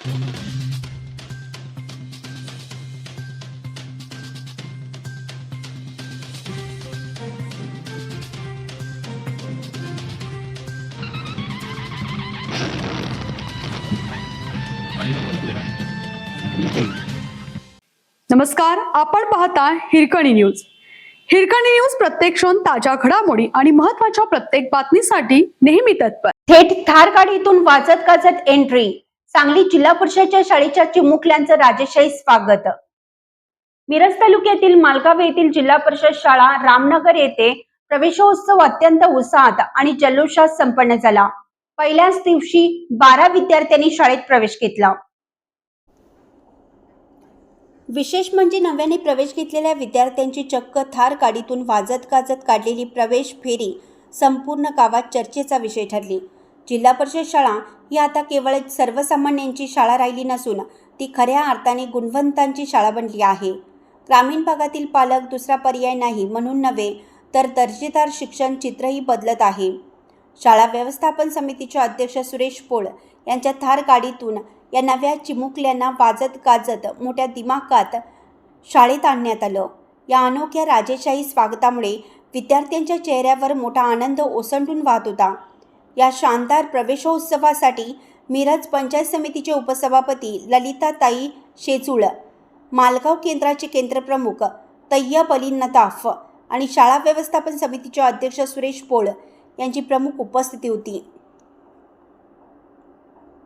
नमस्कार, आपण पाहता हिरकणी न्यूज. हिरकणी न्यूज प्रत्येक क्षण ताज्या घडामोडी आणि महत्त्वाच्या प्रत्येक बातमीसाठी नेहमी तत्पर. थेट थार गाडीतून वाजत गाजत एंट्री. सांगली जिल्हा परिषदेच्या शाळेच्या चिमुकल्यांचं राजेशाही स्वागत. मिरज तालुक्यातील मालगाव येथील जिल्हा परिषद शाळा रामनगर येथे प्रवेशोत्सव अत्यंत उत्साहात आणि जल्लोषात संपन्न झाला. पहिल्याच दिवशी 12 विद्यार्थ्यांनी शाळेत प्रवेश घेतला. विशेष म्हणजे नव्याने प्रवेश घेतलेल्या विद्यार्थ्यांची चक्क थार गाडीतून वाजत गाजत काढलेली प्रवेश फेरी संपूर्ण गावात चर्चेचा विषय ठरली. जिल्हा परिषद शाळा ही आता केवळ सर्वसामान्यांची शाळा राहिली नसून ती खऱ्या अर्थाने गुणवंतांची शाळा बनली आहे. ग्रामीण भागातील पालक दुसरा पर्याय नाही म्हणून नव्हे तर दर्जेदार शिक्षण चित्रही बदलत आहे. शाळा व्यवस्थापन समितीचे अध्यक्ष सुरेश पोळ यांच्या थार गाडीतून या नव्या चिमुकल्यांना वाजत गाजत मोठ्या दिमाखात शाळेत आणण्यात आलं. या अनोख्या राजेशाही स्वागतामुळे विद्यार्थ्यांच्या चेहऱ्यावर मोठा आनंद ओसंडून वाहत होता. या शानदार प्रवेशोत्सवासाठी मिरज पंचायत समितीचे उपसभापती ललिताताई शेजूळ, मालगाव केंद्राचे केंद्रप्रमुख तय्यब अली नताफ आणि शाळा व्यवस्थापन समितीचे अध्यक्ष सुरेश पोळ यांची प्रमुख उपस्थिती होती.